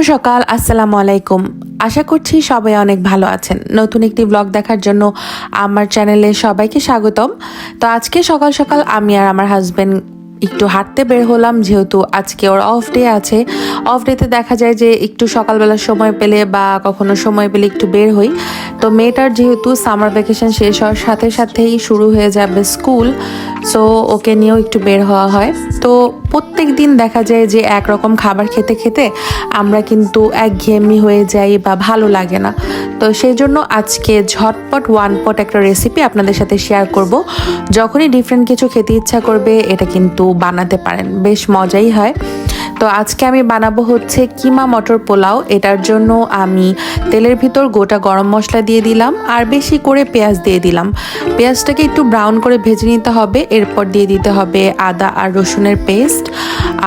সকাল, আসসালামু আলাইকুম। আশা করছি সবাই অনেক ভালো আছেন। নতুন একটি ব্লগ দেখার জন্য আমার চ্যানেলে সবাইকে স্বাগতম। তো আজকে সকাল সকাল আমি আর আমার হাজবেন্ড একটু হাঁটতে বের হলাম, যেহেতু আজকে ওর অফ ডে আছে। অফ ডেতে দেখা যায় যে একটু সকালবেলা সময় পেলে বা কখনো সময় পেলে একটু বের হই। তো মেয়েটার যেহেতু সামার ভ্যাকেশন শেষ হওয়ার সাথে সাথেই শুরু হয়ে যাবে স্কুল, সো ওকে নিয়েও একটু বের হওয়া হয়। তো প্রত্যেক দিন দেখা যায় যে একরকম খাবার খেতে খেতে আমরা কিন্তু একঘেয়েমি হয়ে যাই বা ভালো লাগে না। তো সেই জন্য আজকে ঝটপট ওয়ানপট একটা রেসিপি আপনাদের সাথে শেয়ার করব। যখনই ডিফারেন্ট কিছু খেতে ইচ্ছা করবে এটা কিন্তু বানাতে পারেন, বেশ মজাই হয়। তো আজকে আমি বানাবো হচ্ছে কিমা মটর পোলাও। এটার জন্য আমি তেলের ভিতর গোটা গরম মশলা দিয়ে দিলাম আর বেশি করে পেঁয়াজ দিয়ে দিলাম। পেঁয়াজটাকে একটু ব্রাউন করে ভেজে নিতে হবে। এরপর দিয়ে দিতে হবে আদা আর রসুনের পেস্ট।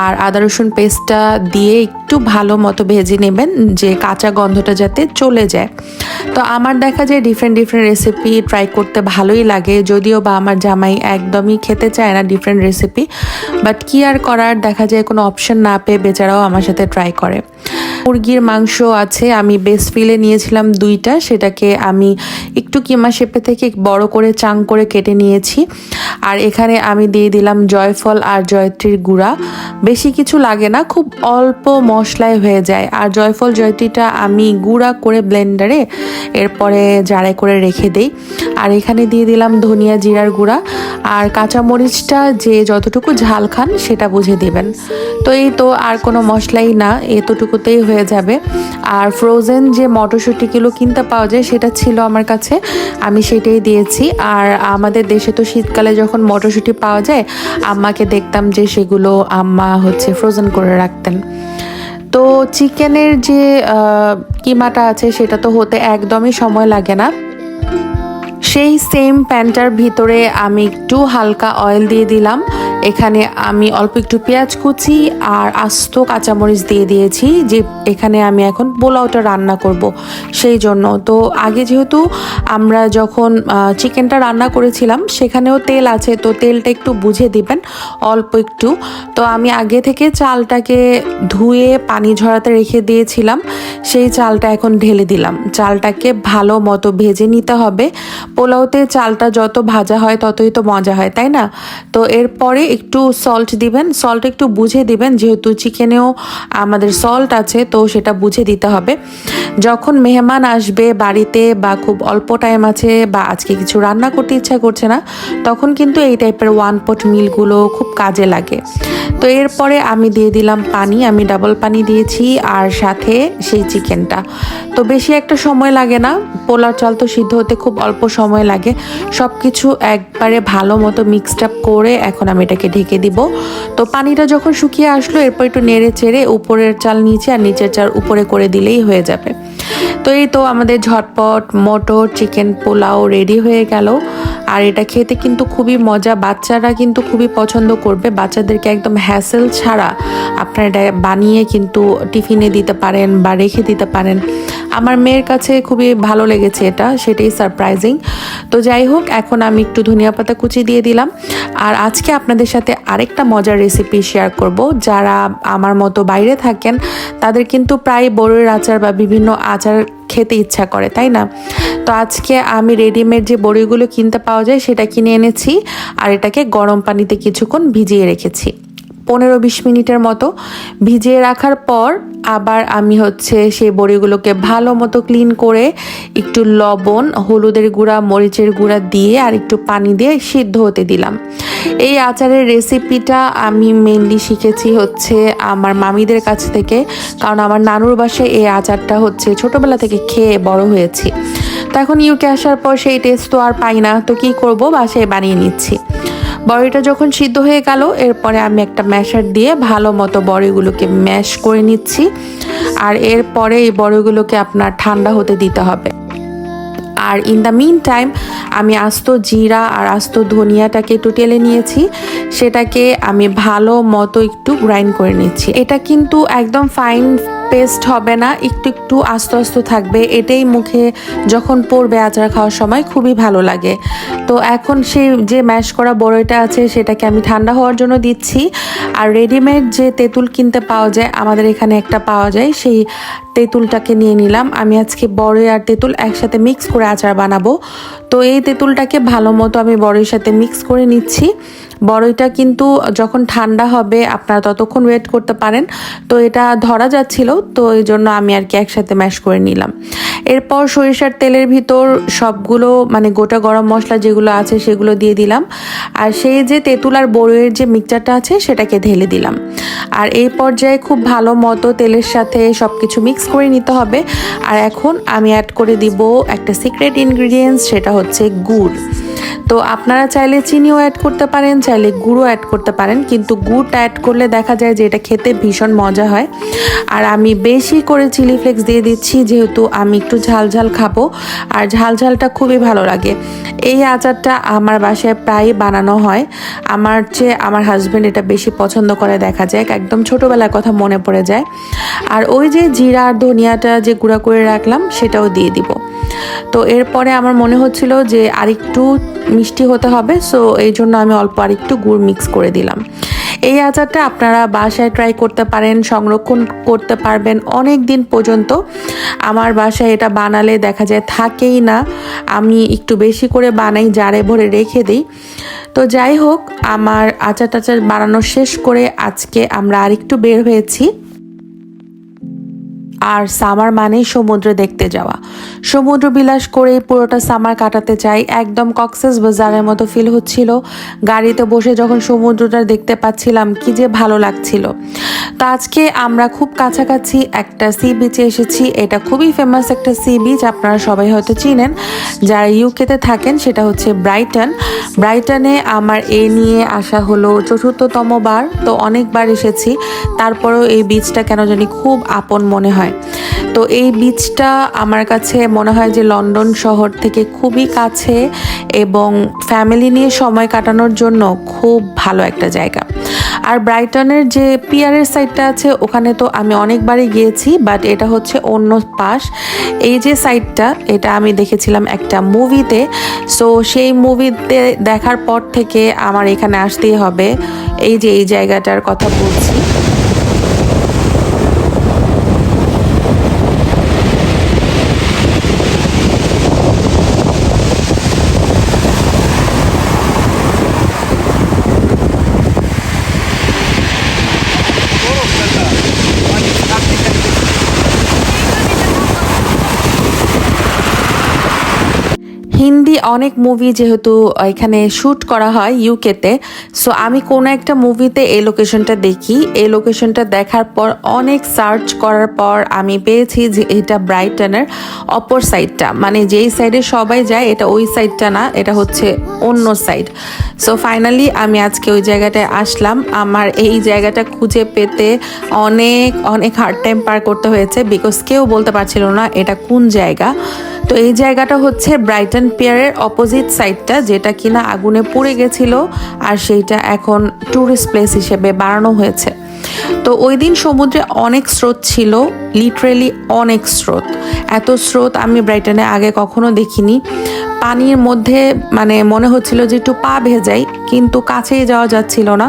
আর আদা রসুন পেস্টটা দিয়ে একটু ভালো মতো ভেজে নেবেন, যে কাঁচা গন্ধটা যাতে চলে যায়। তো আমার দেখা যায় ডিফারেন্ট রেসিপি ট্রাই করতে ভালোই লাগে, যদিও বা আমার জামাই একদমই খেতে চায় না ডিফারেন্ট রেসিপি, বাট কি আর করার, দেখা যায় কোনো অপশন না পেয়ে বেচারাও আমার সাথে ট্রাই করে। মুরগির মাংস আছে, আমি বেস ফিলে নিয়েছিলাম 2টা, সেটাকে আমি একটু কিমা শেপে থেকে বড় করে চাং করে কেটে নিয়েছি। আর এখানে আমি দিয়ে দিলাম জয়ফল আর জয়ত্রীর গুঁড়া। বেশি কিছু লাগে না, খুব অল্প মশলায় হয়ে যায়। আর জয়ফল জয়ত্রীটা আমি গুঁড়া করে ব্লেন্ডারে এরপরে জাড়াই করে রেখে দেই। আর এখানে দিয়ে দিলাম ধনিয়া জিরার গুঁড়া। আর কাঁচামরিচটা যে যতটুকু ঝাল খান সেটা বুঝে দিবেন। তো এই তো, আর কোনো মশলাই না, এতটুকুতেই হয়ে যাবে। আর ফ্রোজেন যে মটরশুঁটিগুলো কিনতে পাওয়া যায় সেটা ছিল আমার কাছে, আমি সেটাই দিয়েছি। আর আমাদের দেশে তো শীতকালে যখন মটরশুঁটি পাওয়া যায়, আম্মাকে দেখতাম যে সেগুলো আম্মা হচ্ছে ফ্রোজেন করে রাখতেন। তো চিকেনের যে কিমাটা আছে সেটা তো হতে একদমই সময় লাগে না। সেই সেম প্যানটার ভিতরে আমি একটু হালকা অয়েল দিয়ে দিলাম। এখানে আমি অল্প একটু পেঁয়াজ কুচি আর আস্ত কাঁচামরিচ দিয়ে দিয়েছি, যে এখানে আমি এখন পোলাওটা রান্না করব সেই জন্য। তো আগে যেহেতু আমরা যখন চিকেনটা রান্না করেছিলাম সেখানেও তেল আছে, তো তেলটা একটু বুঝে দিবেন অল্প একটু। তো আমি আগে থেকে চালটাকে ধুয়ে পানি ঝরাতে রেখে দিয়েছিলাম, সেই চালটা এখন ঢেলে দিলাম। চালটাকে ভালো মতো ভেজে নিতে হবে। পোলাওতে চালটা যত ভাজা হয় ততই তো মজা হয়, তাই না? তো এরপরে একটু সল্ট দিবেন, সল্ট একটু বুঝে দিবেন, যেহেতু চিকেনেও আমাদের সল্ট আছে, তো সেটা বুঝে দিতে হবে। যখন মেহমান আসবে বাড়িতে বা খুব অল্প টাইম আছে বা আজকে কিছু রান্না করতে ইচ্ছা করছে না, তখন কিন্তু এই টাইপের ওয়ানপট মিলগুলো খুব কাজে লাগে। তো এরপরে আমি দিয়ে দিলাম পানি, আমি ডাবল পানি দিয়েছি, আর সাথে সেই চিকেনটা। তো বেশি একটা সময় লাগে না, পোলাও চাল তো সিদ্ধ হতে খুব অল্প সময় লাগে। সব কিছু একবারে ভালো মতো মিক্সড আপ করে এখন আমি এটাকে ঢেকে দিব। তো পানিটা যখন শুকিয়ে আসলো, এরপর একটু নেড়ে চেড়ে উপরের চাল নিচে আর নিচের চাল উপরে করে দিলেই হয়ে যাবে। তো এই তো আমাদের ঝটপট মটর চিকেন পোলাও রেডি হয়ে গেল। আর এটা খেতে কিন্তু খুবই মজা, বাচ্চারা কিন্তু খুবই পছন্দ করবে। বাচ্চাদেরকে একদম হ্যাসেল ছাড়া আপনারা এটা বানিয়ে কিন্তু টিফিনে দিতে পারেন বা রেখে দিতে পারেন। আমার মেয়ের কাছে খুবই ভালো লেগেছে এটা, সেটাই সারপ্রাইজিং। তো যাই হোক, এখন আমি একটু ধনিয়া পাতা কুচি দিয়ে দিলাম। আর আজকে আপনাদের সাথে আরেকটা মজার রেসিপি শেয়ার করব। যারা আমার মতো বাইরে থাকেন তাদের কিন্তু প্রায় বড়ির আচার বা বিভিন্ন আচার খেতে ইচ্ছা করে, তাই না? তো আজকে আমি রেডিমেড যে বড়িগুলো কিনতে পাওয়া যায় সেটা কিনে এনেছি, আর এটাকে গরম পানিতে কিছুক্ষণ ভিজিয়ে রেখেছি, 15-20 মিনিটের মতো। ভিজিয়ে রাখার পর আবার আমি হচ্ছে সেই বড়িগুলোকে ভালো মতো ক্লিন করে একটু লবণ, হলুদের গুঁড়া, মরিচের গুঁড়া দিয়ে আর একটু পানি দিয়ে সিদ্ধ হতে দিলাম। এই আচারের রেসিপিটা আমি মেনলি শিখেছি হচ্ছে আমার মামিদের কাছ থেকে, কারণ আমার নানুর বাসায় এই আচারটা হচ্ছে ছোটবেলা থেকে খেয়ে বড় হয়েছি। তো এখন ইউকে আসার পর সেই টেস্ট তো আর পাই না, তো কি করব, বাসায় বানিয়ে নিচ্ছি। বড়িটা যখন সিদ্ধ হয়ে গেল, এরপরে আমি একটা ম্যাশার দিয়ে ভালো মতো বড়িগুলোকে ম্যাশ করে নিচ্ছি। আর এরপরে এই বড়িগুলোকে আপনার ঠান্ডা হতে দিতে হবে। আর ইন দ্য মিন টাইম আমি আস্ত জিরা আর আস্ত ধনিয়াটাকে একটু টেলে নিয়েছি, সেটাকে আমি ভালো মতো একটু গ্রাইন্ড করে নিচ্ছি। এটা কিন্তু একদম ফাইন পেস্ট হবে না, একটু একটু আস্তে আস্তে থাকবে। এটাই মুখে যখন পড়বে আচার খাওয়ার সময় খুবই ভালো লাগে। তো এখন সেই যে ম্যাশ করা বড়ইটা আছে সেটাকে আমি ঠান্ডা হওয়ার জন্য দিচ্ছি। আর রেডিমেড যে তেঁতুল কিনতে পাওয়া যায়, আমাদের এখানে একটা পাওয়া যায়, সেই তেঁতুলটাকে নিয়ে নিলাম। আমি আজকে বড়ই আর তেঁতুল একসাথে মিক্স করে আচার বানাবো। তো এই তেঁতুলটাকে ভালো মতো আমি বড়ইয়ের সাথে মিক্স করে নিচ্ছি। বড়ইটা কিন্তু যখন ঠান্ডা হবে আপনারা ততক্ষণ ওয়েট করতে পারেন। তো এটা ধরা যাচ্ছিল, তো এই জন্য আমি আর কি একসাথে ম্যাশ করে নিলাম। এরপর সরিষার তেলের ভিতর সবগুলো মানে গোটা গরম মশলা যেগুলো আছে সেগুলো দিয়ে দিলাম। আর সেই যে তেঁতুল আর বড়ইয়ের যে মিক্সচারটা আছে সেটাকে ঢেলে দিলাম। আর এই পর্যায়ে খুব ভালো মতো তেলের সাথে সব কিছু মিক্স করে নিতে হবে। আর এখন আমি অ্যাড করে দিব একটা সিক্রেট ইনগ্রিডিয়েন্টস, সেটা হচ্ছে গুড়। তো আপনারা চাইলে চিনিও অ্যাড করতে পারেন, চাইলে গুঁড়ো অ্যাড করতে পারেন, কিন্তু গুড়টা অ্যাড করলে দেখা যায় যে এটা খেতে ভীষণ মজা হয়। আর আমি বেশি করে চিলি ফ্লেক্স দিয়ে দিচ্ছি, যেহেতু আমি একটু ঝাল ঝাল খাবো, আর ঝাল ঝালটা খুবই ভালো লাগে। এই আচারটা আমার বাসায় প্রায় বানানো হয়, আমার চেয়ে আমার হাজব্যান্ড এটা বেশি পছন্দ করে দেখা যায়, একদম ছোটোবেলার কথা মনে পড়ে যায়। আর ওই যে জিরা আর ধনিয়াটা যে গুঁড়া করে রাখলাম সেটাও দিয়ে দিব। তো এরপরে আমার মনে হচ্ছিল যে আরেকটু মিষ্টি হতে হবে, সো এই জন্য আমি অল্প আরেকটু গুড় মিক্স করে দিলাম। এই আচারটা আপনারা বাসায় ট্রাই করতে পারেন, সংরক্ষণ করতে পারবেন অনেক দিন পর্যন্ত। আমার বাসায় এটা বানালে দেখা যায় থাকেই না, আমি একটু বেশি করে বানাই, জারে ভরে রেখে দিই। তো যাই হোক, আমার আচার টাচার বানানো শেষ করে আজকে আমরা আরেকটু বের হয়েছি। আর সামার মানেই সমুদ্র দেখতে যাওয়া, সমুদ্র বিলাস করে পুরোটা সামার কাটাতে চাই। একদম কক্সেস বাজারের মতো ফিল হচ্ছিল, গাড়িতে বসে যখন সমুদ্রটা দেখতে পাচ্ছিলাম কি যে ভালো লাগছিল। তো আজকে আমরা খুব কাছাকাছি একটা সি বিচে এসেছি। এটা খুবই ফেমাস একটা সি বিচ, আপনারা সবাই হয়তো চিনেন যারা ইউকেতে থাকেন, সেটা হচ্ছে ব্রাইটন। ব্রাইটনে আমার এ নিয়ে আসা হলো ৪র্থতম বার। তো অনেকবার এসেছি, তারপরেও এই বিচটা কেন জানি খুব আপন মনে হয়। তো এই বিচটা আমার কাছে মনে হয় যে লন্ডন শহর থেকে খুবই কাছে এবং ফ্যামিলি নিয়ে সময় কাটানোর জন্য খুব ভালো একটা জায়গা। আর ব্রাইটনের যে পিয়ারের সাইডটা আছে ওখানে তো আমি অনেকবারই গিয়েছি, বাট এটা হচ্ছে অন্য পাশ। এই যে সাইডটা, এটা আমি দেখেছিলাম একটা মুভিতে, সো সেই মুভিতে দেখার পর থেকে আমার এখানে আসতেই হবে। এই যে এই জায়গাটার কথা বলছি। হিন্দি অনেক মুভি যেহেতু এখানে শ্যুট করা হয় ইউকেতে, সো আমি কোনো একটা মুভিতে এই লোকেশনটা দেখি। এই লোকেশনটা দেখার পর অনেক সার্চ করার পর আমি পেয়েছি যে এটা ব্রাইটনের অপর সাইডটা, মানে যেই সাইডে সবাই যায় এটা ওই সাইডটা না, এটা হচ্ছে অন্য সাইড। সো ফাইনালি আমি আজকে ওই জায়গাটায় আসলাম। আমার এই জায়গাটা খুঁজে পেতে অনেক অনেক হার্ড টাইম পার করতে হয়েছে, বিকজ কেউ বলতে পারছিল না এটা কোন জায়গা। তো এই জায়গাটা হচ্ছে ব্রাইটন পিয়ারের অপোজিট সাইডটা, যেটা কিনা আগুনে পুড়ে গেছিল, আর সেইটা এখন ট্যুরিস্ট প্লেস হিসেবে বানানো হয়েছে। তো ওই দিন সমুদ্রে অনেক স্রোত ছিল, লিটারেলি অনেক স্রোত। এত স্রোত আমি ব্রাইটনে আগে কখনো দেখিনি। পানির মধ্যে মানে মনে হচ্ছিল যে একটু পা ভেজাই, কিন্তু কাছেই যাওয়া যাচ্ছিল না।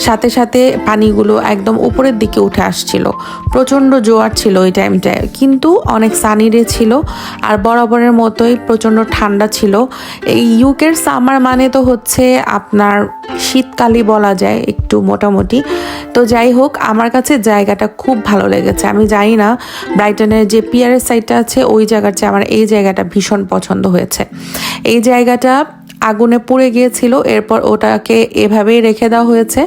সাথে সাথে পানিগুলো একদম উপরের দিকে উঠে আসছিল, প্রচণ্ড জোয়ার ছিল ওই টাইমটায়, কিন্তু অনেক সানি ডে ছিল আর বরাবরের মতোই প্রচণ্ড ঠান্ডা ছিল। এই ইউকের সামার মানে তো হচ্ছে আপনার শীতকালই বলা যায় একটু মোটামুটি। তো যাই হোক, আমার কাছে জায়গাটা খুব ভালো লেগেছে। আমি জানি না, ব্রাইটনের যে পিয়ারের সাইডটা আছে ওই জায়গার চেয়ে আমার এই জায়গাটা ভীষণ পছন্দ হয়েছে। এই জায়গাটা আগুনে পুড়ে গিয়েছিল, এরপর ওটাকে এভাবেই রেখে দেওয়া হয়েছে,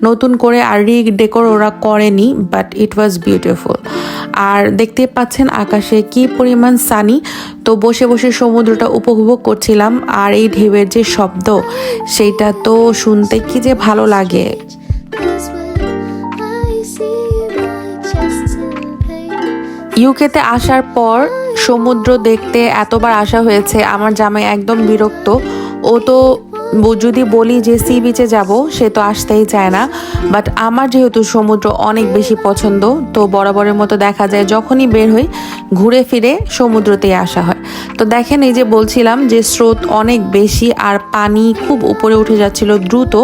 নতুন করে আর রিডেকোর ওরা করেনি, বাট ইট ওয়াজ বিউটিফুল। আর দেখতে পাচ্ছেন আকাশে কি পরিমাণ সানি। তো বসে বসে সমুদ্রটা উপভোগ করছিলাম, আর এই ঢেউয়ের যে শব্দ সেইটা তো শুনতে কি যে ভালো লাগে। ইউকেতে আসার পর সমুদ্র দেখতে এতবার আসা হয়েছে, আমার জামাই একদম বিরক্ত। ও তো যদি বলি যে সি বিচে যাব সে তো আসতেই চায় না, বাট আমার যেহেতু সমুদ্র অনেক বেশি পছন্দ, তো বরাবরের মতো দেখা যায় যখনই বের হই ঘুরে ফিরে সমুদ্রতেই আসা হয়। তো দেখেন এই যে বলছিলাম যে স্রোত অনেক বেশি আর পানি খুব উপরে উঠে যাচ্ছিল দ্রুত,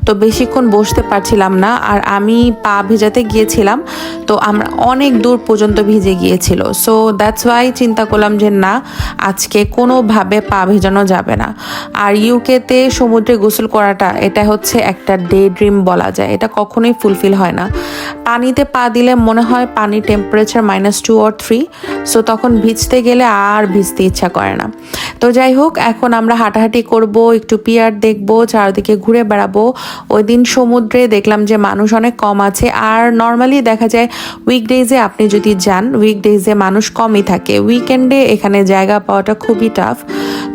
তো বেশিক্ষণ বসতে পারছিলাম না। আর আমি পা ভেজাতে গিয়েছিলাম, তো আমরা অনেক দূর পর্যন্ত ভিজে গিয়েছিল। সো দ্যাটস ওয়াই চিন্তা করলাম যে না, আজকে কোনোভাবে পা ভেজানো যাবে না। আর ইউকেতে সমুদ্রে গোসল করাটা এটা হচ্ছে একটা ডে ড্রিম বলা যায়, এটা কখনোই ফুলফিল হয় না। পানিতে পা দিলে মনে হয় পানির টেম্পারেচার -2 or 3, সো তখন ভিজতে গেলে আর ভিজতে ইচ্ছা করে না। তো যাই হোক, এখন আমরা হাঁটাহাঁটি করব, একটু পিয়ার দেখবো, চারদিকে ঘুরে বেড়াবো। ওই দিন সমুদ্রে দেখলাম যে মানুষ অনেক কম আছে। আর নর্মালি দেখা যায় উইকডেজে আপনি যদি যান, উইকডেজে মানুষ কমই থাকে, উইকেন্ডে এখানে জায়গা পাওয়াটা খুবই টাফ।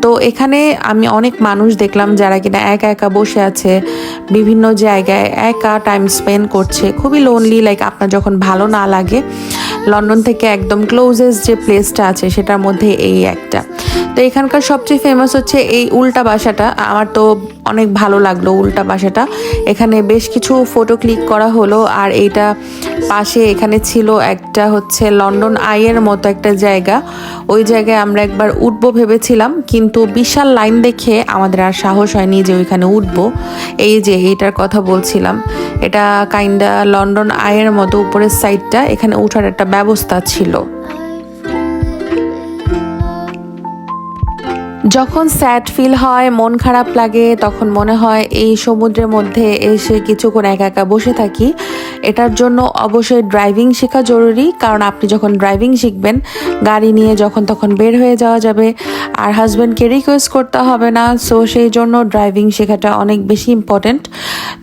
তো এখানে আমি অনেক মানুষ দেখলাম যারা কিনা একা একা বসে আছে বিভিন্ন জায়গায়, একা টাইম স্পেন্ড করছে, খুবই লোনলি, লাইক আপনার যখন ভালো না লাগে। লন্ডন থেকে একদম ক্লোজেস্ট যে প্লেসটা আছে সেটার মধ্যে এই একটা। তো এখানকার সবচেয়ে ফেমাস হচ্ছে এই উল্টা বাসাটা, আমার তো অনেক ভালো লাগলো উল্টা বাসাটা। এখানে বেশ কিছু ফটো ক্লিক করা হলো। আর এইটা পাশে এখানে ছিল একটা হচ্ছে লন্ডন আইয়ের মতো একটা জায়গা, ওই জায়গায় আমরা একবার উঠবো ভেবেছিলাম, কিন্তু বিশাল লাইন দেখে আমাদের আর সাহস হয়নি যে ওইখানে উঠবো। এই যে এইটার কথা বলছিলাম, এটা কাইন্ডা লন্ডন আইয়ের মতো উপরের সাইডটা, এখানে উঠার একটা ব্যবস্থা ছিল। যখন স্যাড ফিল হয়, মন খারাপ লাগে, তখন মনে হয় এই সমুদ্রের মধ্যে এসে কিছুক্ষণ একা একা বসে থাকি। এটার জন্য অবশ্যই ড্রাইভিং শেখা জরুরি, কারণ আপনি যখন ড্রাইভিং শিখবেন গাড়ি নিয়ে যখন তখন বের হয়ে যাওয়া যাবে, আর হাজব্যান্ডকে রিকোয়েস্ট করতে হবে না। সো সেই জন্য ড্রাইভিং শেখাটা অনেক বেশি ইম্পর্টেন্ট।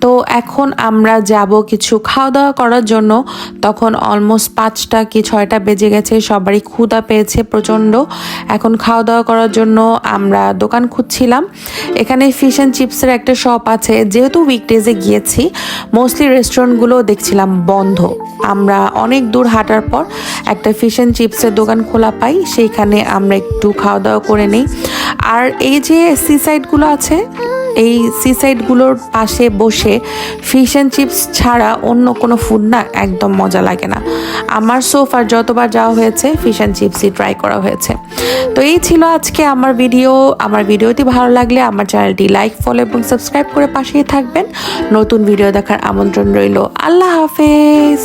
তো এখন আমরা যাব কিছু খাওয়া দাওয়া করার জন্য। তখন অলমোস্ট 5টা কি 6টা বেজে গেছে, সবারই ক্ষুধা পেয়েছে প্রচণ্ড। এখন খাওয়া দাওয়া করার জন্য আমরা দোকান খুঁজছিলাম। এখানে ফিশ অ্যান্ড চিপসের একটা শপ আছে, যেহেতু উইকডেজে গিয়েছি মোস্টলি রেস্টুরেন্টগুলো দেখছিলাম বন্ধ। আমরা অনেক দূর হাঁটার পর একটা ফিশ অ্যান্ড চিপসের দোকান খোলা পাই, সেইখানে আমরা একটু খাওয়া দাওয়া করে নিই। আর এই যে সি সাইডগুলো আছে, এই সি সাইডগুলোর পাশে বসে ফিশ অ্যান্ড চিপস ছাড়া অন্য কোনো ফুড না একদম মজা লাগে না। আমার সোফার যতবার যাওয়া হয়েছে ফিশ অ্যান্ড চিপসই ট্রাই করা হয়েছে। তো এই ছিল আজকে আমার ভিডিও। আমার ভিডিওটি ভালো লাগলে আমার চ্যানেলটি লাইক, ফলো এবং সাবস্ক্রাইব করে পাশেই থাকবেন। নতুন ভিডিও দেখার আমন্ত্রণ রইল। আল্লাহ হাফেজ।